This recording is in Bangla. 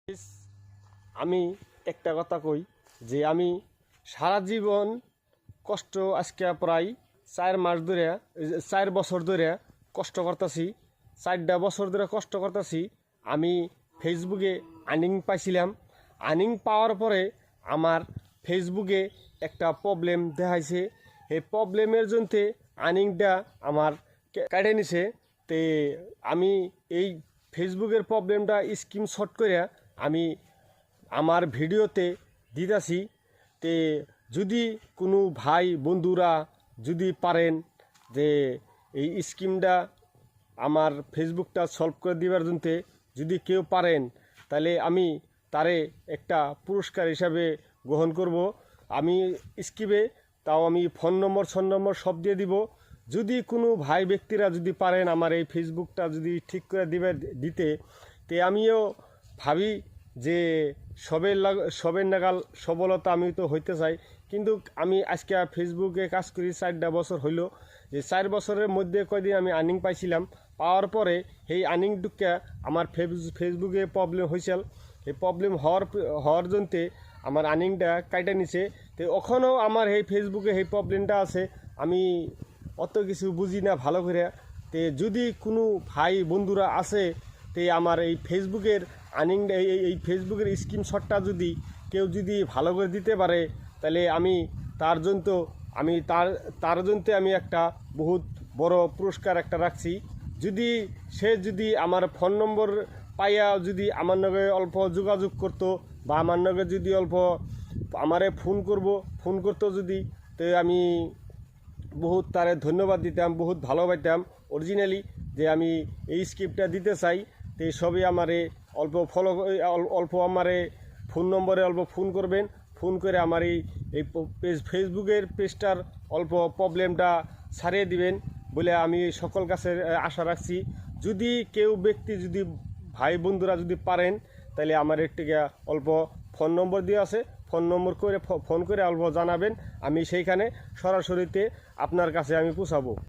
Guys, আমি একটা কথা কই যে আমি সারা জীবন কষ্ট আজকে প্রায় 4 মাস ধরে 4 বছর ধরে কষ্ট করতেছি। 4টা বছর ধরে কষ্ট করতেছি। আমি ফেসবুকে আর্নিং পাইছিলাম। আর্নিং পাওয়ার পরে আমার ফেসবুকে একটা প্রবলেম দেখাইছে। এই প্রবলেমের জন্য আর্নিংটা আমার কেটে নিছে। তে আমি এই ফেসবুকের প্রবলেমটা স্ক্রিনশট করে আমি আমার ভিডিওতে দিতেছি। তে যদি কোনো ভাই বন্ধুরা যদি পারেন যে এই স্কিমটা আমার ফেসবুকটা সলভ করে দেওয়ার জন্য যদি কেউ পারেন, তাহলে আমি তারে একটা পুরস্কার হিসাবে গ্রহণ করব। আমি স্কিমে তাও আমি ফোন নম্বর সব দিয়ে দিব। যদি কোনো ভাই ব্যক্তিরা যদি পারেন আমার এই ফেসবুকটা যদি ঠিক করে দিতে, তে আমিও ভাবি যে সবের নাগাল সফলতা আমি তো হইতে চাই। কিন্তু আমি আজকে ফেসবুকে কাজ করি 4টা বছর হইল। যে 4 বছরের মধ্যে কয়দিন আমি আর্নিং পাইছিলাম। পাওয়ার পরে সেই আর্নিংটুকা আমার ফেসবুকে প্রবলেম হয়েছিল। এই প্রবলেম হওয়ার জন্যে আমার আর্নিংটা কাইটা নিছে। তো এখনও আমার এই ফেসবুকে এই প্রবলেমটা আছে। আমি অত কিছু বুঝি না ভালো করে। তে যদি কোনো ভাই বন্ধুরা আছে, তে আমার এই ফেসবুকের আর্নিংটা এই ফেসবুকের স্ক্রিনশটটা যদি কেউ যদি ভালো করে দিতে পারে, তাহলে আমি তার জন্য তার জন্য আমি একটা বহুত বড় পুরস্কার একটা রাখছি। যদি আমার ফোন নম্বর পাইয়া যদি আমার নগে অল্প যোগাযোগ করতো, বা আমার নগে যদি অল্প আমারে ফোন করতো যদি, তো আমি বহুত তারে ধন্যবাদ দিতাম, বহুত ভালো পাইতাম অরিজিনালি যে আমি এই স্ক্রিপ্টটা দিতে চাই। তো সবই আমারে অল্প আমারে ফোন নম্বরে অল্প ফোন করবেন। ফোন করে আমার এই ফেসবুকের পেজটার অল্প প্রবলেমটা সারিয়ে দিবেন বলে আমি সকল কাছে আশা রাখছি। যদি কেউ ব্যক্তি যদি ভাই বন্ধুরা যদি পারেন, তাহলে আমার একটি অল্প ফোন নম্বর দিয়ে আছে, ফোন করে অল্প জানাবেন। আমি সেইখানে সরাসরিতে আপনার কাছে আমি পৌঁছাবো।